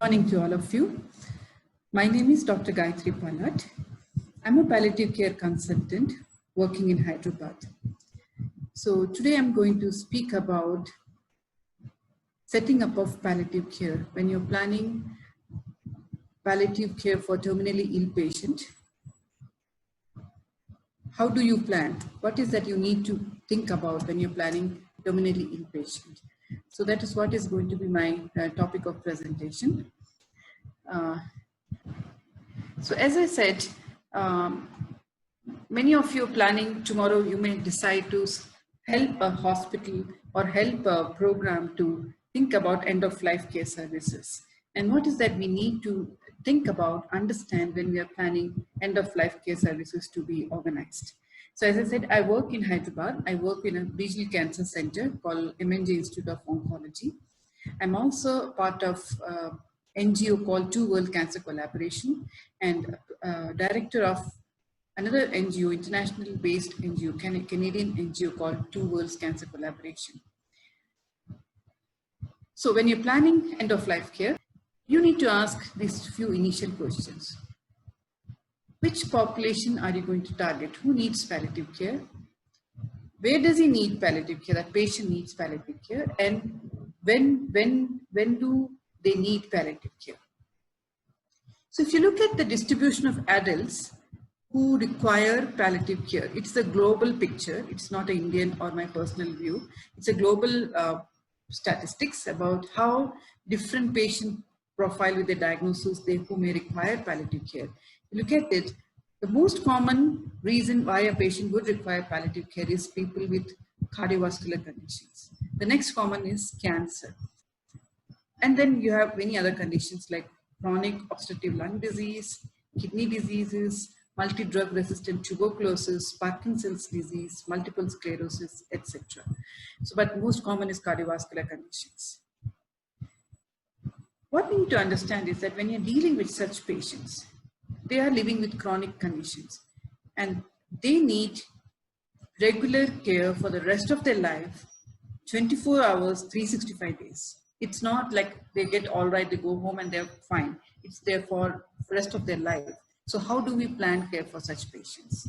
morning to all of you. My name is Dr. Gayatri Palat. I'm a palliative care consultant working in Hyderabad. So today I'm going to speak about setting up of palliative care. When you're planning palliative care for terminally ill patient, how do you plan? What is that you need to think about when you're planning terminally ill patient? So that is what is going to be my topic of presentation. So as I said, many of you planning tomorrow, you may decide to help a hospital or help a program to think about end-of-life care services. And what is that we need to think about, understand when we are planning end-of-life care services to be organized. So as I said, I work in Hyderabad. I work in a regional cancer center called MNJ Institute of Oncology. I'm also part of NGO called Two World Cancer Collaboration and director of another NGO, international based NGO, Canadian NGO called Two Worlds Cancer Collaboration. So when you're planning end of life care, you need to ask these few initial questions. Which population are you going to target? Who needs palliative care? Where does he need palliative care? That patient needs palliative care. And when do they need palliative care? So if you look at the distribution of adults who require palliative care, it's a global picture. It's not an Indian or my personal view. It's a global statistics about how different patient profile with the diagnosis who may require palliative care. Look at it. The most common reason why a patient would require palliative care is people with cardiovascular conditions. The next common is cancer. And then you have many other conditions like chronic obstructive lung disease, kidney diseases, multi-drug resistant tuberculosis, Parkinson's disease, multiple sclerosis, etc. So, but most common is cardiovascular conditions. What we need to understand is that when you're dealing with such patients, they are living with chronic conditions and they need regular care for the rest of their life, 24 hours, 365 days. It's not like they get all right, they go home and they're fine. It's there for the rest of their life. So how do we plan care for such patients?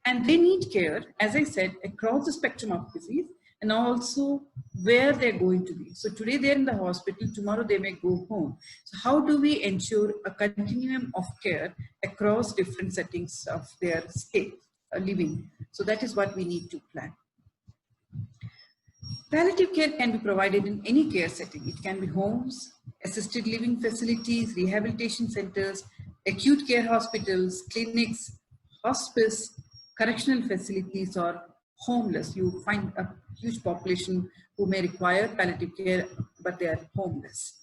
And they need care, as I said, across the spectrum of disease and also where they're going to be. So today they're in the hospital, tomorrow they may go home. So how do we ensure a continuum of care across different settings of their stay, living? So that is what we need to plan. Palliative care can be provided in any care setting. It can be homes, assisted living facilities, rehabilitation centers, acute care hospitals, clinics, hospice, correctional facilities, or homeless. You find a huge population who may require palliative care, but they are homeless.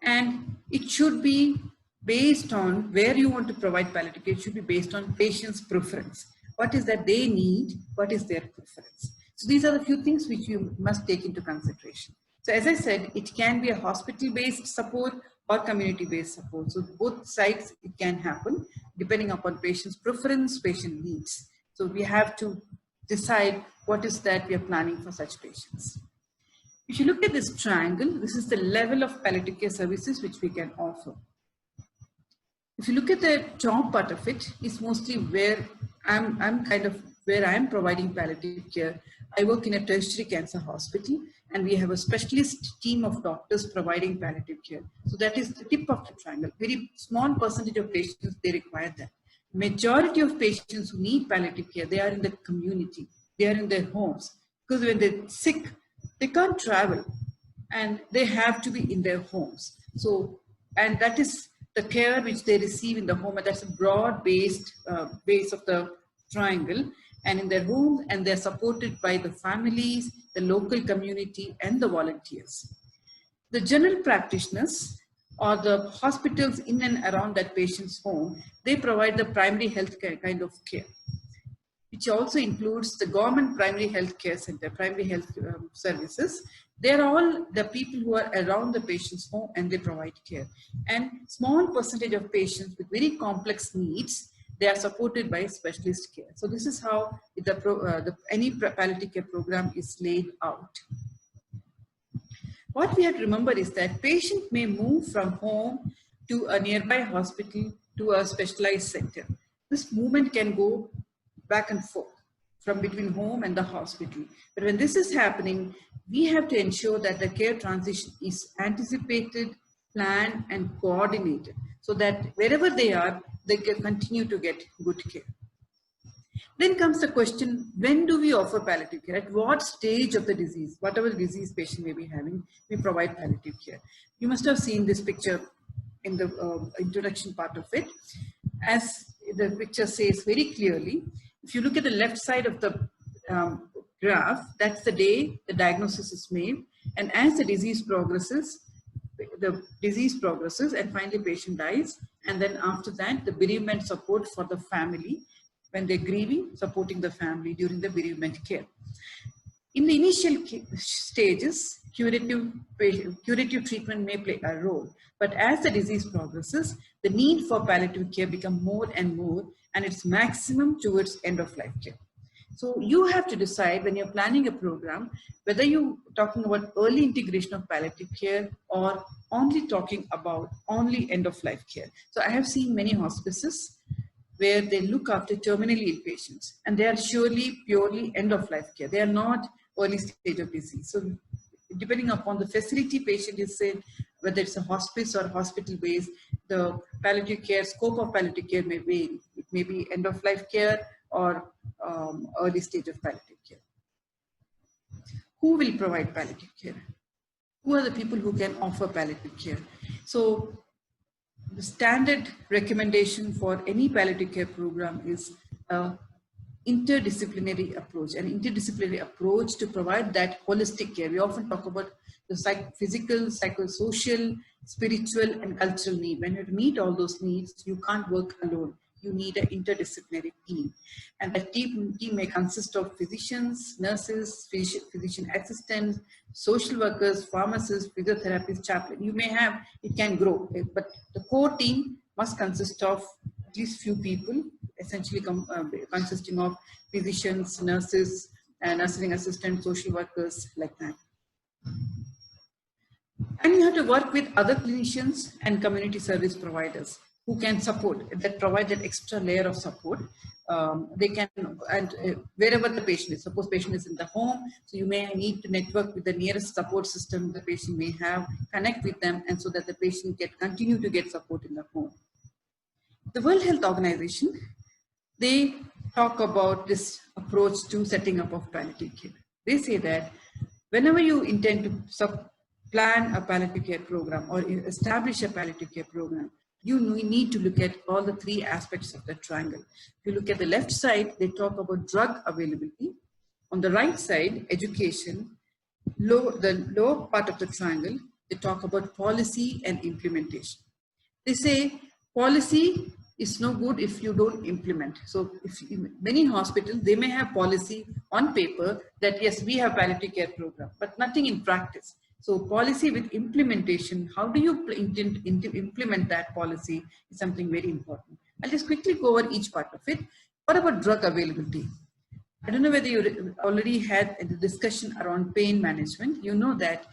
And it should be based on where you want to provide palliative care. It should be based on patient's preference. What is that they need? What is their preference? So these are the few things which you must take into consideration. So as I said, it can be a hospital-based support or community-based support. So both sides it can happen depending upon patient's preference, patient needs. So we have to decide what is that we are planning for such patients. If you look at this triangle, this is the level of palliative care services which we can offer. If you look at the top part of it, it's mostly where I'm providing palliative care. I work in a tertiary cancer hospital and we have a specialist team of doctors providing palliative care. So that is the tip of the triangle. Very small percentage of patients, they require that. Majority of patients who need palliative care, they are in the community. They are in their homes. Because when they're sick, they can't travel and they have to be in their homes. So, and that is the care which they receive in the home, and that's a broad-based base of the triangle, and in their homes, and they're supported by the families, the local community, and the volunteers. The general practitioners or the hospitals in and around that patient's home, they provide the primary health care kind of care, which also includes the government primary health care center, primary health services. They're all the people who are around the patient's home and they provide care. And small percentage of patients with very complex needs, they are supported by specialist care. So this is how any palliative care program is laid out. What we have to remember is that patient may move from home to a nearby hospital to a specialized center. This movement can go back and forth from between home and the hospital. But when this is happening, we have to ensure that the care transition is anticipated, planned, and coordinated so that wherever they are, they can continue to get good care. Then comes the question, when do we offer palliative care? At what stage of the disease, whatever disease patient may be having, we provide palliative care. You must have seen this picture in the introduction part of it. As the picture says very clearly, if you look at the left side of the graph, that's the day the diagnosis is made. And as the disease progresses and finally patient dies. And then after that, the bereavement support for the family when they're grieving, supporting the family during the bereavement care. In the initial stages, curative treatment may play a role, but as the disease progresses, the need for palliative care becomes more and more, and it's maximum towards end-of-life care. So you have to decide when you're planning a program, whether you're talking about early integration of palliative care or only talking about only end-of-life care. So I have seen many hospices where they look after terminally ill patients, and they are surely purely end-of-life care. They are not early stage of disease. So depending upon the facility patient is in, whether it's a hospice or hospital-based, the palliative care, scope of palliative care may vary. It may be end-of-life care or early stage of palliative care. Who will provide palliative care? Who are the people who can offer palliative care? So the standard recommendation for any palliative care program is an interdisciplinary approach, to provide that holistic care. We often talk about the physical, psychosocial, spiritual, and cultural need. When you meet all those needs, you can't work alone. You need an interdisciplinary team. And that team may consist of physicians, nurses, physician assistants, social workers, pharmacists, physiotherapists, chaplain. You may have, it can grow, but the core team must consist of at least few people, essentially consisting of physicians, nurses, nursing assistants, social workers, like that. And you have to work with other clinicians and community service providers who can support, that provide that extra layer of support. They can, and wherever the patient is, suppose patient is in the home, so you may need to network with the nearest support system the patient may have, connect with them, and so that the patient can continue to get support in the home. The World Health Organization, they talk about this approach to setting up of palliative care. They say that whenever you intend to plan a palliative care program or establish a palliative care program, you need to look at all the three aspects of the triangle. If you look at the left side, they talk about drug availability. On the right side, education. The lower part of the triangle, they talk about policy and implementation. They say policy is no good if you don't implement. So if many hospitals, they may have policy on paper that yes, we have palliative care program, but nothing in practice. So policy with implementation, how do you implement that policy is something very important. I'll just quickly go over each part of it. What about drug availability? I don't know whether you already had a discussion around pain management. You know that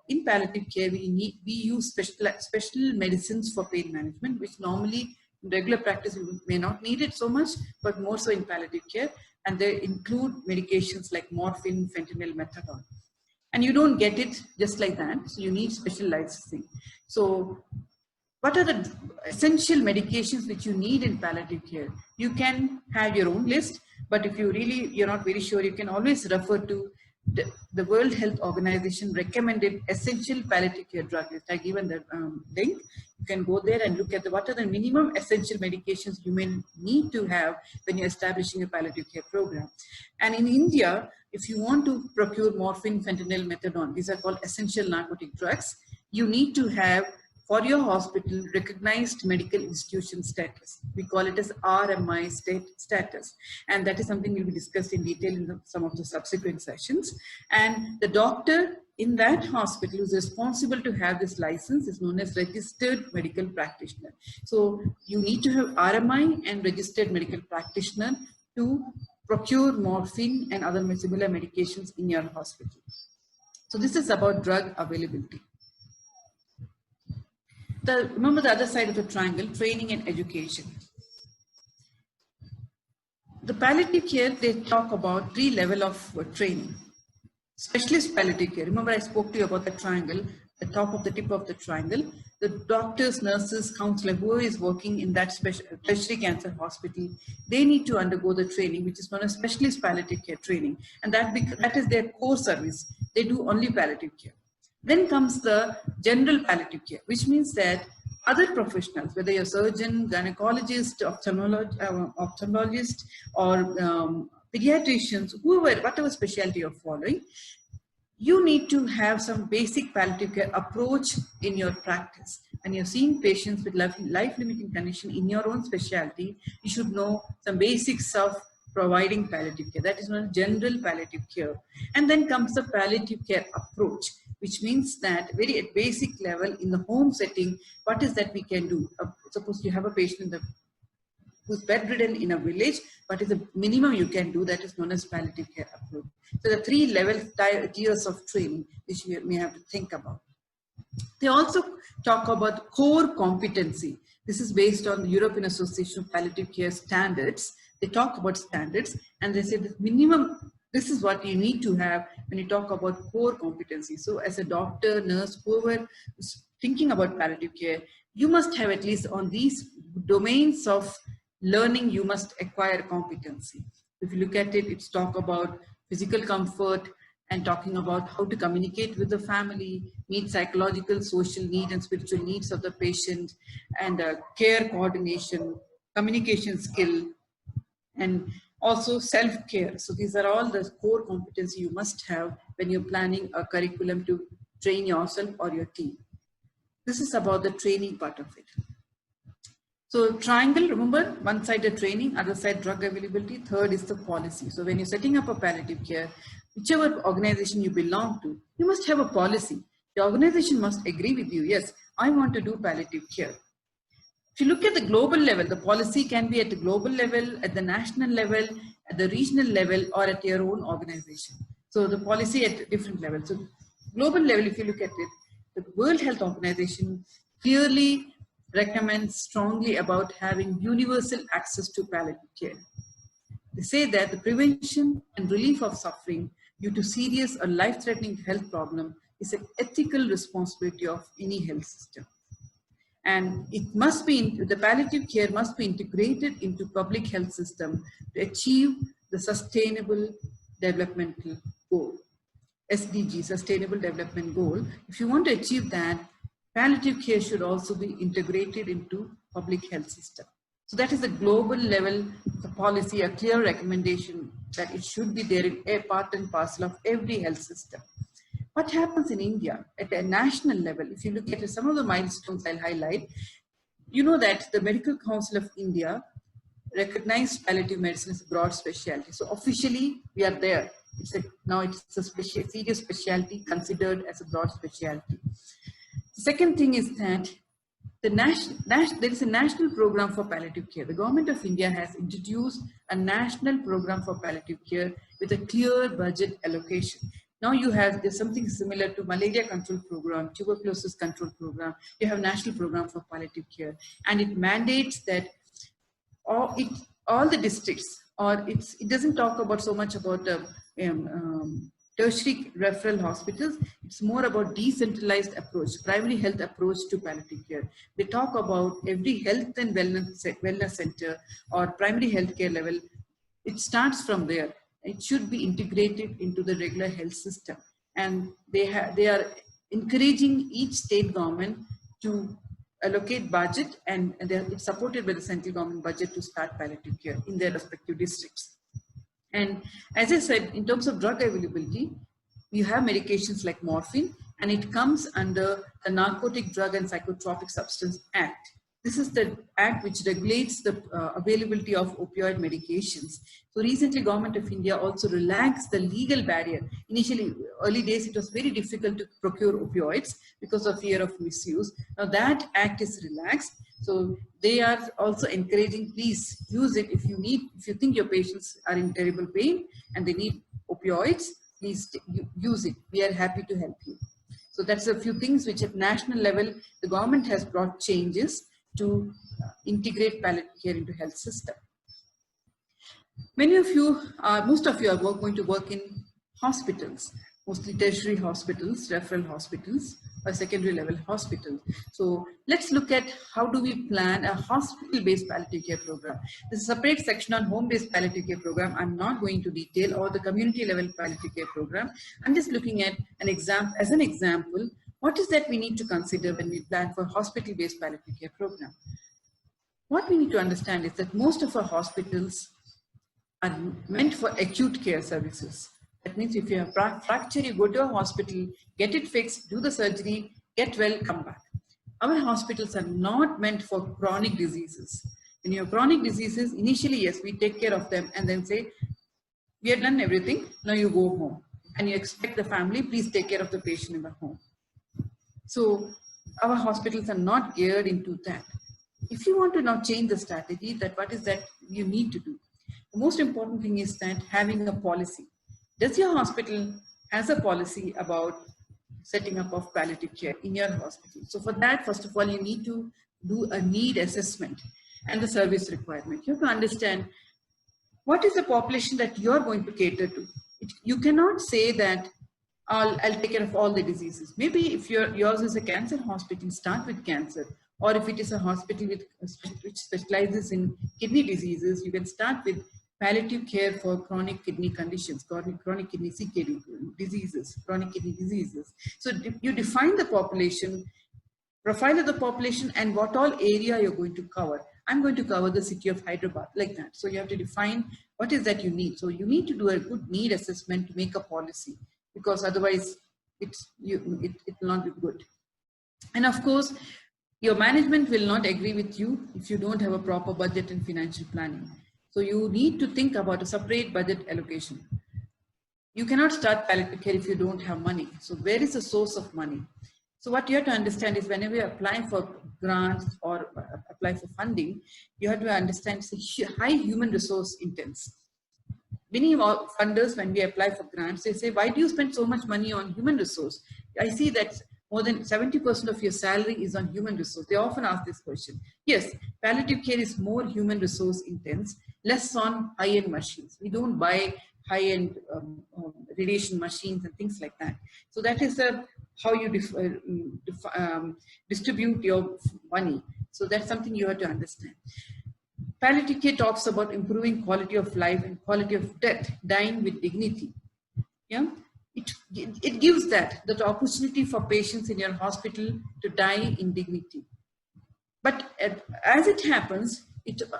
in palliative care, we use special medicines for pain management, which normally in regular practice we may not need it so much, but more so in palliative care. And they include medications like morphine, fentanyl, methadone. And you don't get it just like that. So you need special licensing. So what are the essential medications which you need in palliative care? You can have your own list, but if you're not very sure, you can always refer to the World Health Organization recommended essential palliative care drug list. I given the link. You can go there and look at what are the minimum essential medications you may need to have when you're establishing a palliative care program. And in India, if you want to procure morphine, fentanyl, methadone, these are called essential narcotic drugs, you need to have for your hospital recognized medical institution status. We call it as RMI status. And that is something will be discussed in detail in some of the subsequent sessions. And the doctor in that hospital who's responsible to have this license is known as registered medical practitioner. So you need to have RMI and registered medical practitioner to procure morphine and other similar medications in your hospital. So this is about drug availability. Remember the other side of the triangle, training and education. The palliative care, they talk about 3 levels of training. Specialist palliative care. Remember I spoke to you about the triangle, the top of the tip of the triangle. The doctors, nurses, counselor, whoever is working in that tertiary cancer hospital, they need to undergo the training, which is known as specialist palliative care training. And that is their core service. They do only palliative care. Then comes the general palliative care, which means that other professionals, whether you're a surgeon, gynecologist, ophthalmologist, or pediatricians, whoever, whatever specialty you're following, you need to have some basic palliative care approach in your practice. When you're seeing patients with life-limiting condition in your own specialty, you should know some basics of providing palliative care. That is known as general palliative care. And then comes the palliative care approach, which means that very at basic level in the home setting, what is that we can do? Suppose you have a patient who's bedridden in a village, what is the minimum you can do? That is known as palliative care approach. So the 3 tiers of training, which we may have to think about. They also talk about core competency. This is based on the European Association of Palliative Care standards. They talk about standards and they say the minimum, this is what you need to have when you talk about core competency. So as a doctor, nurse, whoever is thinking about palliative care, you must have at least on these domains of learning, you must acquire competency. If you look at it, it's talk about physical comfort and talking about how to communicate with the family, meet psychological, social need and spiritual needs of the patient, and care coordination, communication skill, and also self-care. So these are all the core competency you must have when you're planning a curriculum to train yourself or your team. This is about the training part of it. So triangle, remember, one side the training, other side drug availability, third is the policy. So when you're setting up a palliative care, whichever organization you belong to, you must have a policy. The organization must agree with you, yes, I want to do palliative care. If you look at the global level, the policy can be at the global level, at the national level, at the regional level, or at your own organization. So the policy at different levels. So global level, if you look at it, the World Health Organization clearly recommends strongly about having universal access to palliative care. They say that the prevention and relief of suffering due to serious or life-threatening health problem is an ethical responsibility of any health system. And it must be, the palliative care must be integrated into public health system to achieve the sustainable developmental goal. SDG, Sustainable Development Goal. If you want to achieve that, palliative care should also be integrated into public health system. So that is the global level, the policy, a clear recommendation that it should be there in a part and parcel of every health system. What happens in India at a national level? If you look at some of the milestones I'll highlight, you know that the Medical Council of India recognized palliative medicine as a broad specialty. So officially we are there. Now it's a serious specialty considered as a broad specialty. The second thing is that there is a national program for palliative care. The government of India has introduced a national program for palliative care with a clear budget allocation. Now there's something similar to malaria control program, tuberculosis control program. You have national program for palliative care, and it mandates that all the districts, or it doesn't talk about so much about tertiary referral hospitals. It's more about decentralized approach, primary health approach to palliative care. They talk about every health and wellness center or primary healthcare level. It starts from there. It should be integrated into the regular health system. And they are encouraging each state government to allocate budget, and it's supported by the central government budget to start palliative care in their respective districts. And as I said, in terms of drug availability, you have medications like morphine, and it comes under the Narcotic Drug and Psychotropic Substance Act. This is the act which regulates the availability of opioid medications. So recently, Government of India also relaxed the legal barrier. Initially, early days, it was very difficult to procure opioids because of fear of misuse. Now that act is relaxed. So they are also encouraging, please use it if you think your patients are in terrible pain and they need opioids, please use it. We are happy to help you. So that's a few things which at national level, the government has brought changes to integrate palliative care into health system. Many of you, most of you are going to work in hospitals, mostly tertiary hospitals, referral hospitals, or secondary level hospitals. So let's look at how do we plan a hospital-based palliative care program. There's a separate section on home-based palliative care program. I'm not going to detail, or the community level palliative care program. I'm just looking at an example, as an example, what is that we need to consider when we plan for hospital-based palliative care program? What we need to understand is that most of our hospitals are meant for acute care services. That means if you have a fracture, you go to a hospital, get it fixed, do the surgery, get well, come back. Our hospitals are not meant for chronic diseases. When you have chronic diseases, initially, yes, we take care of them and then say, we have done everything, now you go home. And you expect the family, please take care of the patient in the home. So our hospitals are not geared into that. If you want to now change the strategy, that what is that you need to do? The most important thing is that having a policy. Does your hospital has a policy about setting up of palliative care in your hospital? So for that, first of all, you need to do a need assessment and the service requirement. You have to understand what is the population that you're going to cater to. You cannot say that I'll take care of all the diseases. Maybe if yours is a cancer hospital, start with cancer. Or if it is a hospital which specializes in kidney diseases, you can start with palliative care for chronic kidney conditions, chronic kidney diseases, chronic kidney diseases. So you define the population, profile of the population, and what all area you're going to cover. I'm going to cover the city of Hyderabad, like that. So you have to define what is that you need. So you need to do a good need assessment to make a policy, because otherwise it will not be good. And of course, your management will not agree with you if you don't have a proper budget and financial planning. So you need to think about a separate budget allocation. You cannot start palliative care if you don't have money. So where is the source of money? So what you have to understand is whenever you apply for grants or apply for funding, you have to understand it's a high human resource intense. Many funders, when we apply for grants, they say, why do you spend so much money on human resource? I see that more than 70% of your salary is on human resource. They often ask this question. Yes, palliative care is more human resource intense, less on high-end machines. We don't buy high-end radiation machines and things like that. So that is how you distribute your money. So that's something you have to understand. Palliative care talks about improving quality of life and quality of death, dying with dignity. Yeah. It gives that opportunity for patients in your hospital to die in dignity. But as it happens,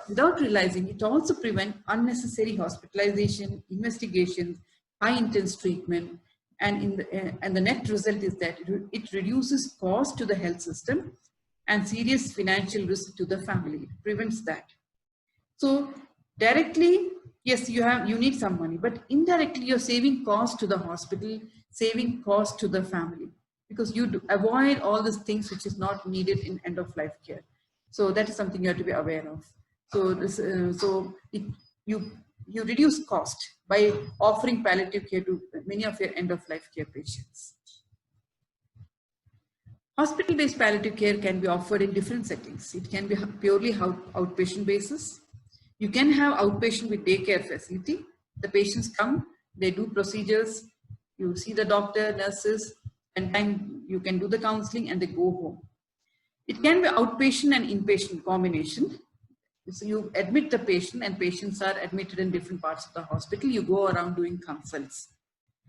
without realizing, it also prevents unnecessary hospitalization, investigations, high intense treatment, and the net result is that it reduces cost to the health system and serious financial risk to the family. It prevents that. So directly, yes, you need some money, but indirectly you're saving cost to the hospital, saving cost to the family, because you avoid all these things which is not needed in end of life care. So that is something you have to be aware of. So you reduce cost by offering palliative care to many of your end of life care patients. Hospital-based palliative care can be offered in different settings. It can be purely outpatient basis. You can have outpatient with daycare facility. The patients come, they do procedures, you see the doctor, nurses, and then you can do the counseling and they go home. It can be outpatient and inpatient combination. So you admit the patient and patients are admitted in different parts of the hospital. You go around doing consults.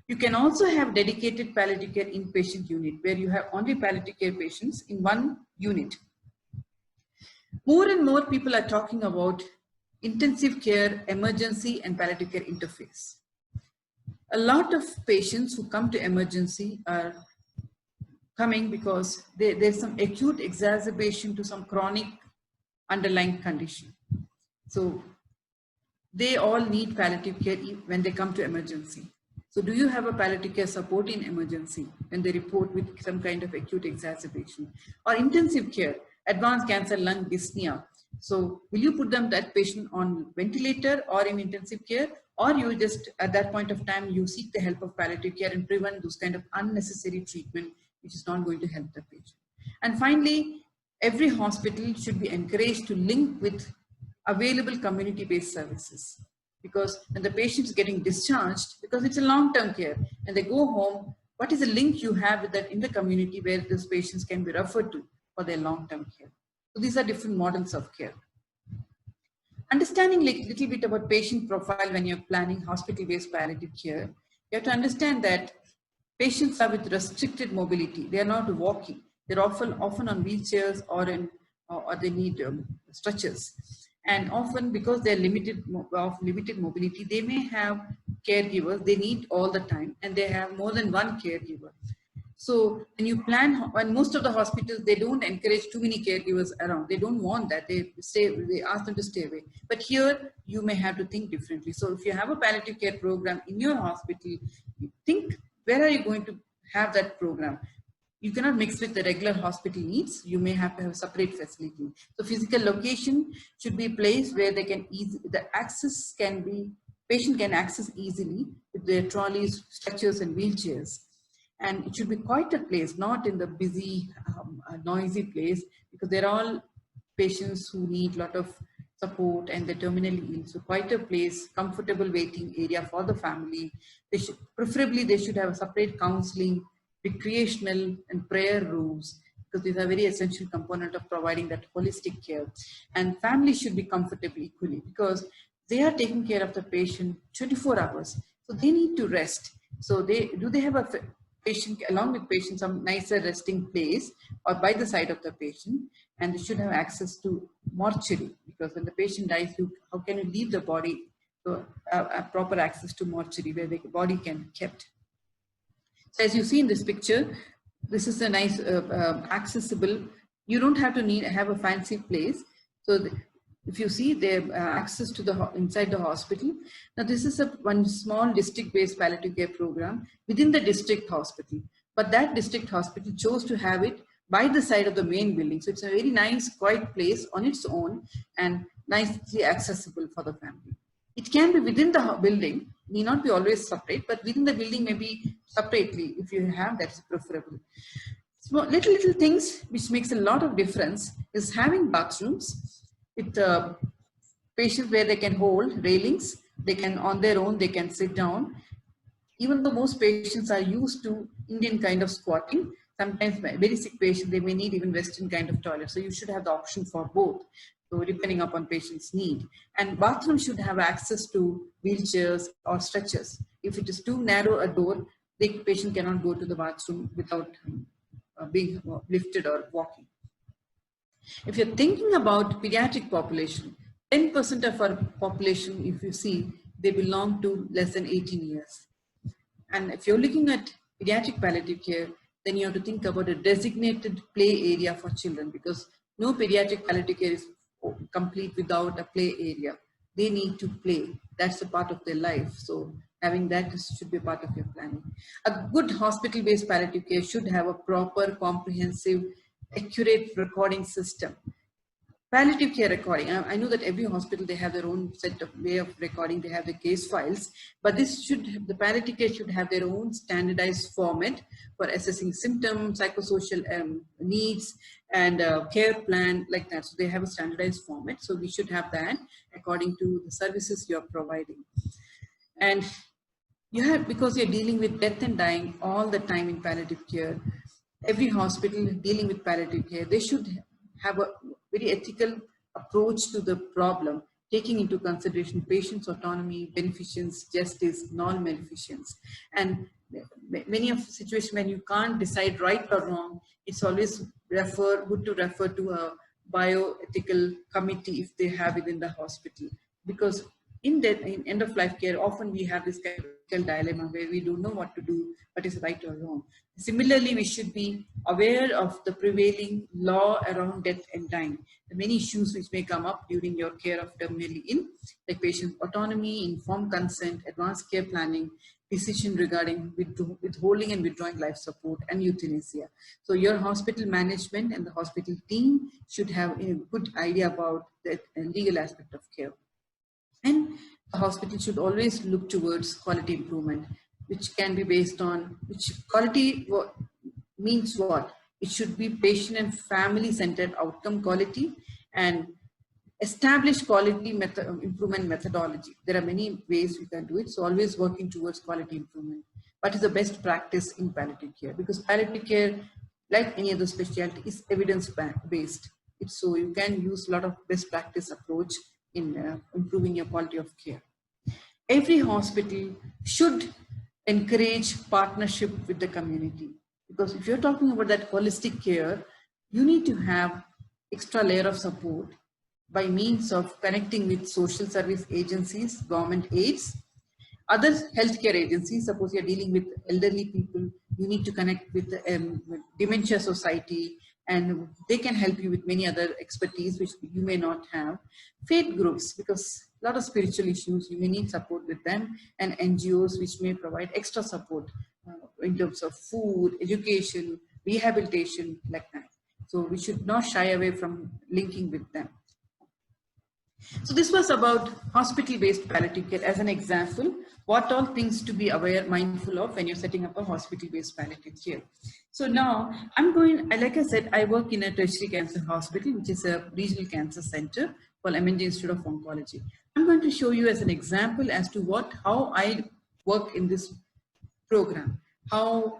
You can also have dedicated palliative care inpatient unit where you have only palliative care patients in one unit. More and more people are talking about intensive care, emergency, and palliative care interface. A lot of patients who come to emergency are coming because there's some acute exacerbation to some chronic underlying condition. So they all need palliative care when they come to emergency. So do you have a palliative care support in emergency when they report with some kind of acute exacerbation? Or intensive care, advanced cancer, lung dyspnea, So will you put that patient on ventilator or in intensive care, or you just at that point of time you seek the help of palliative care and prevent those kind of unnecessary treatment which is not going to help the patient. And finally, every hospital should be encouraged to link with available community-based services, because when the patient is getting discharged, because it's a long-term care, and they go home, what is the link you have with that in the community where those patients can be referred to for their long-term care? So these are different models of care. Understanding a little bit about patient profile when you're planning hospital-based palliative care, you have to understand that patients are with restricted mobility. They are not walking. They're often on wheelchairs or they need stretchers. And often because they're limited mobility, they may have caregivers they need all the time, and they have more than one caregiver. So when you plan, when most of the hospitals, they don't encourage too many caregivers around. They don't want that. They ask them to stay away. But here you may have to think differently. So if you have a palliative care program in your hospital, you think, where are you going to have that program? You cannot mix with the regular hospital needs. You may have to have a separate facility. So physical location should be a place where they can patient can access easily with their trolleys, stretchers and wheelchairs. And it should be quite a place, not in the busy, noisy place, because they're all patients who need a lot of support and they're terminally ill. So quite a place, comfortable waiting area for the family. Preferably they should have a separate counseling, recreational and prayer rooms, because these are very essential component of providing that holistic care. And families should be comfortable equally, because they are taking care of the patient 24 hours. So they need to rest. So they have a patient, along with patient, some nicer resting place or by the side of the patient, and they should have access to mortuary, because when the patient dies, how can you leave the body? So proper access to mortuary where the body can be kept. So as you see in this picture, this is a nice accessible. You don't have to have a fancy place. So if you see, they have access to the inside the hospital. Now this is one small district-based palliative care program within the district hospital, but that district hospital chose to have it by the side of the main building. So it's a very nice, quiet place on its own and nicely accessible for the family. It can be within the building, need not be always separate, but within the building maybe separately. If you have, that's preferable. So little things which makes a lot of difference is having bathrooms with patients where they can hold railings, they can on their own, they can sit down. Even though most patients are used to Indian kind of squatting, sometimes very sick patients, they may need even Western kind of toilet. So you should have the option for both. So depending upon patient's need. And bathroom should have access to wheelchairs or stretchers. If it is too narrow a door, the patient cannot go to the bathroom without being lifted or walking. If you're thinking about pediatric population, 10% of our population, if you see, they belong to less than 18 years. And if you're looking at pediatric palliative care, then you have to think about a designated play area for children, because no pediatric palliative care is complete without a play area. They need to play. That's a part of their life. So having that should be a part of your planning. A good hospital-based palliative care should have a proper, comprehensive, accurate recording system. Palliative care recording. I know that every hospital, they have their own set of way of recording. They have the case files, but the palliative care should have their own standardized format for assessing symptoms, psychosocial needs, and care plan like that. So they have a standardized format. So we should have that according to the services you're providing. And because you're dealing with death and dying all the time in palliative care, every hospital dealing with palliative care, they should have a very ethical approach to the problem, taking into consideration patient's autonomy, beneficence, justice, non-maleficence. And many of the situations when you can't decide right or wrong, it's always good to refer to a bioethical committee if they have it in the hospital. Because in end-of-life care, often we have this kind of dilemma where we don't know what to do, what is right or wrong. Similarly, we should be aware of the prevailing law around death and dying. The many issues which may come up during your care of terminally ill, like patient autonomy, informed consent, advanced care planning, decision regarding withholding and withdrawing life support and euthanasia. So your hospital management and the hospital team should have a good idea about the legal aspect of care. And the hospital should always look towards quality improvement, which can be based on, which quality means what? It should be patient and family-centered outcome quality and establish quality improvement methodology. There are many ways we can do it. So always working towards quality improvement. What is the best practice in palliative care? Because palliative care, like any other specialty, is evidence-based. So you can use a lot of best practice approach in improving your quality of care. Every hospital should encourage partnership with the community. Because if you're talking about that holistic care, you need to have extra layer of support by means of connecting with social service agencies, government aids, other healthcare agencies. Suppose you're dealing with elderly people, you need to connect with the Dementia Society, and they can help you with many other expertise which you may not have. Faith groups, because a lot of spiritual issues, you may need support with them, and NGOs which may provide extra support in terms of food, education, rehabilitation, like that. So we should not shy away from linking with them. So this was about hospital-based palliative care as an example, what all things to be mindful of when you're setting up a hospital-based palliative care. So now I'm going, like I said, I work in a tertiary cancer hospital, which is a regional cancer center called MNJ Institute of Oncology. I'm going to show you as an example as to how I work in this program, how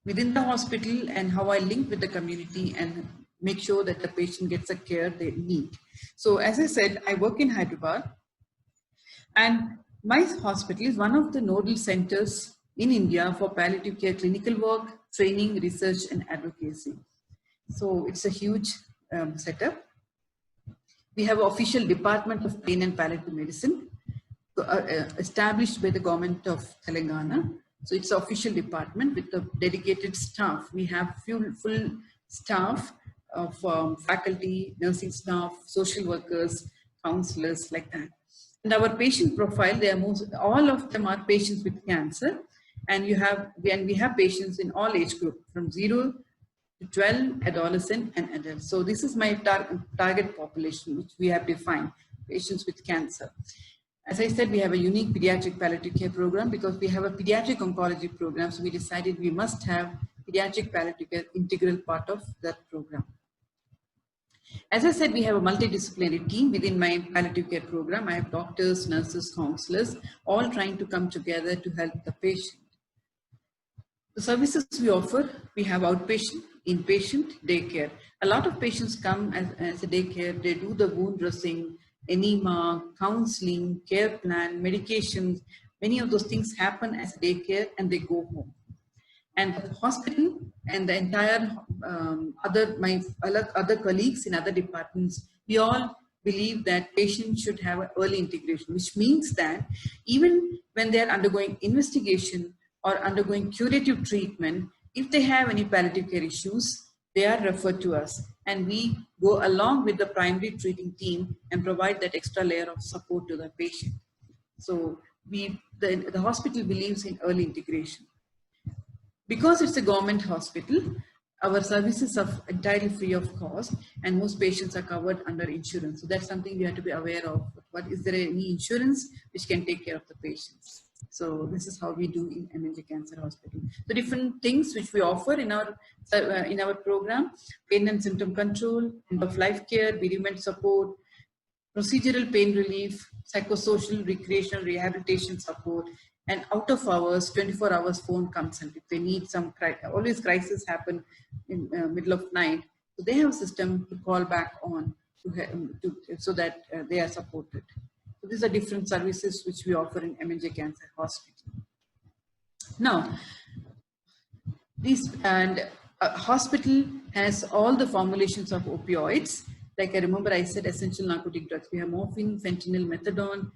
within the hospital and how I link with the community and make sure that the patient gets the care they need. So as I said, I work in Hyderabad, and my hospital is one of the nodal centers in India for palliative care clinical work, training, research, and advocacy. So it's a huge setup. We have an official department of pain and palliative medicine established by the government of Telangana. So it's an official department with a dedicated staff. We have full staff of faculty, nursing staff, social workers, counselors, like that. And our patient profile, all of them are patients with cancer, and we have patients in all age group from 0 to 12, adolescent and adults. So this is my target population, which we have defined, patients with cancer. As I said, we have a unique pediatric palliative care program because we have a pediatric oncology program. So we decided we must have pediatric palliative care integral part of that program. As I said, we have a multidisciplinary team within my palliative care program. I have doctors, nurses, counselors, all trying to come together to help the patient. The services we offer, we have outpatient, inpatient, daycare. A lot of patients come as a daycare. They do the wound dressing, enema, counseling, care plan, medications. Many of those things happen as daycare and they go home. And the hospital and the entire other colleagues in other departments, we all believe that patients should have an early integration, which means that even when they are undergoing investigation or undergoing curative treatment, if they have any palliative care issues, they are referred to us, and we go along with the primary treating team and provide that extra layer of support to the patient. So the hospital believes in early integration. Because it's a government hospital, our services are entirely free of cost, and most patients are covered under insurance. So that's something we have to be aware of. But is there any insurance which can take care of the patients? So this is how we do in MNJ Cancer Hospital. The different things which we offer in our program: pain and symptom control, end-of-life care, bereavement support, procedural pain relief, psychosocial, recreational, rehabilitation support, and out of hours, 24 hours phone consult. If they need some, always crisis happen in middle of night. So they have a system to call back on so that they are supported. So these are different services which we offer in MNJ Cancer Hospital. Now, hospital has all the formulations of opioids. Like I remember I said essential narcotic drugs. We have morphine, fentanyl, methadone,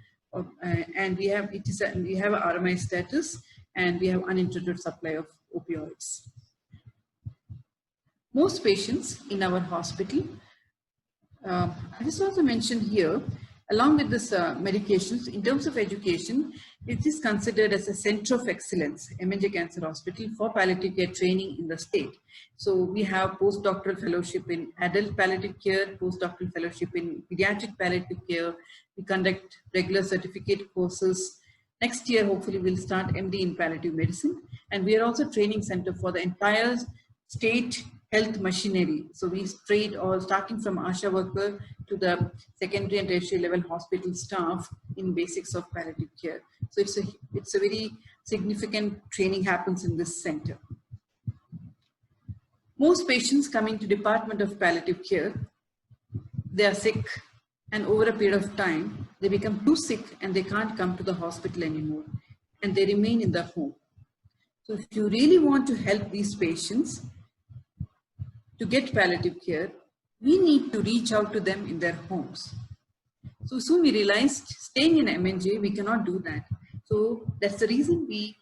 and we have an RMI status, and we have uninterrupted supply of opioids. Most patients in our hospital, I just want to mention here, Along with this medications, in terms of education, it is considered as a center of excellence, MNJ Cancer Hospital, for palliative care training in the state. So we have postdoctoral fellowship in adult palliative care, postdoctoral fellowship in pediatric palliative care. We conduct regular certificate courses. Next year, hopefully, we'll start MD in palliative medicine. And we are also training center for the entire state health machinery. So we train all, starting from ASHA worker to the secondary and tertiary level hospital staff in basics of palliative care. So it's a very significant training happens in this center. Most patients coming to Department of Palliative Care, they are sick, and over a period of time, they become too sick and they can't come to the hospital anymore, and they remain in the home. So if you really want to help these patients to get palliative care, we need to reach out to them in their homes. So soon we realized staying in MNJ, we cannot do that. So that's the reason we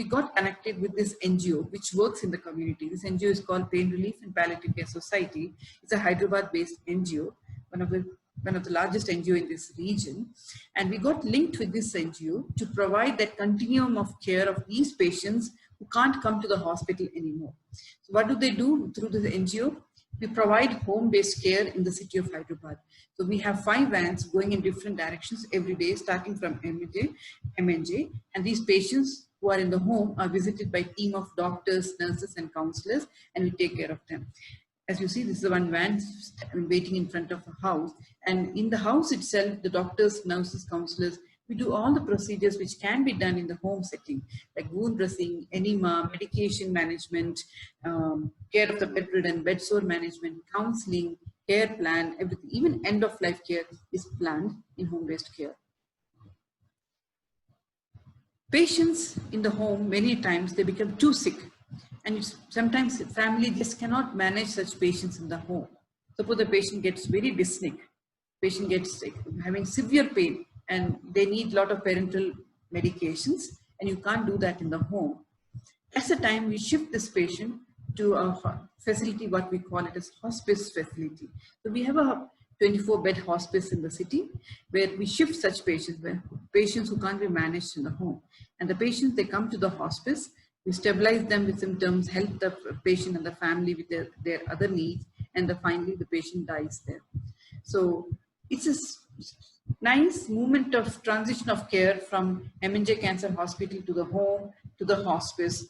got connected with this NGO, which works in the community. This NGO is called Pain Relief and Palliative Care Society. It's a Hyderabad-based NGO, one of the largest NGO in this region. And we got linked with this NGO to provide that continuum of care of these patients who can't come to the hospital anymore. So what do they do through the NGO? We provide home-based care in the city of Hyderabad. So we have 5 vans going in different directions every day, starting from MNJ. And these patients who are in the home are visited by a team of doctors, nurses, and counselors, and we take care of them. As you see, this is one van waiting in front of a house. And in the house itself, the doctors, nurses, counselors, we do all the procedures which can be done in the home setting, like wound dressing, enema, medication management, care of the bedridden, bed sore management, counseling, care plan, everything. Even end-of-life care is planned in home-based care. Patients in the home, many times, they become too sick. And sometimes the family just cannot manage such patients in the home. Suppose the patient gets very dyspneic, patient gets sick, having severe pain, and they need a lot of parenteral medications, and you can't do that in the home. That's the time we shift this patient to a facility, what we call it as hospice facility. So we have a 24-bed hospice in the city where we shift such patients, where patients who can't be managed in the home. And the patients, they come to the hospice, we stabilize them with symptoms, help the patient and the family with their other needs, and finally the patient dies there. So it's a nice movement of transition of care from MNJ Cancer Hospital to the home, to the hospice.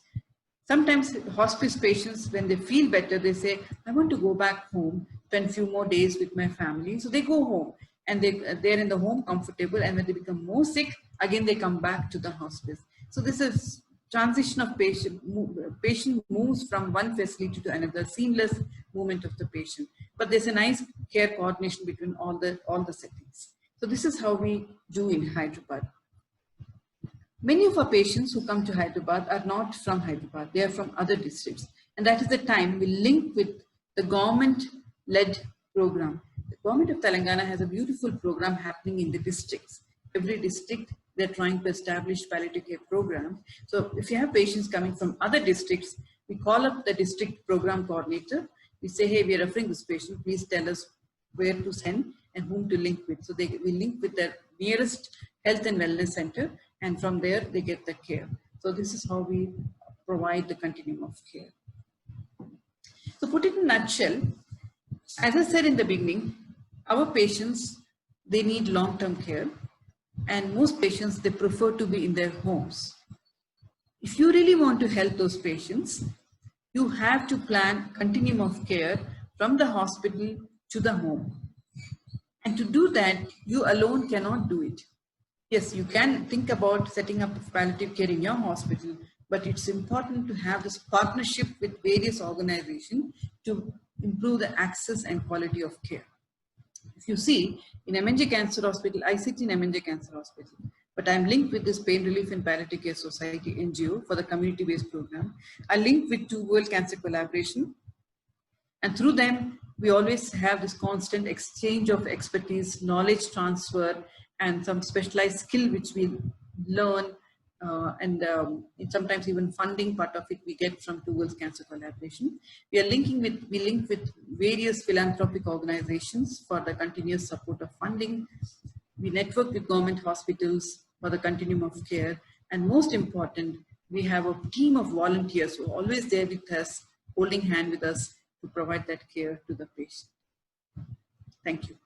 Sometimes hospice patients, when they feel better, they say, I want to go back home, spend a few more days with my family. So they go home and they're in the home comfortable, and when they become more sick, again they come back to the hospice. So this is transition of patient moves from one facility to another, seamless movement of the patient. But there's a nice care coordination between all the settings. So this is how we do in Hyderabad. Many of our patients who come to Hyderabad are not from Hyderabad, they are from other districts. And that is the time we link with the government-led program. The government of Telangana has a beautiful program happening in the districts. Every district, they're trying to establish palliative care programs. So if you have patients coming from other districts, we call up the district program coordinator. We say, hey, we are referring this patient, please tell us where to send and whom to link with. So we link with the nearest health and wellness center, and from there they get the care. So this is how we provide the continuum of care. So put it in a nutshell, as I said in the beginning, our patients, they need long-term care, and most patients, they prefer to be in their homes. If you really want to help those patients, you have to plan continuum of care from the hospital to the home. And to do that, you alone cannot do it. Yes, you can think about setting up palliative care in your hospital, but it's important to have this partnership with various organizations to improve the access and quality of care. If you see, in MNJ Cancer Hospital, I sit in MNJ Cancer Hospital, but I'm linked with this Pain Relief and Palliative Care Society NGO for the community-based program. I link with 2 World Cancer Collaboration, and through them, we always have this constant exchange of expertise, knowledge transfer, and some specialized skill which we learn sometimes even funding part of it we get from Towards Cancer Collaboration. We link with various philanthropic organizations for the continuous support of funding. We network with government hospitals for the continuum of care. And most important, we have a team of volunteers who are always there with us, holding hand with us to provide that care to the patient. Thank you.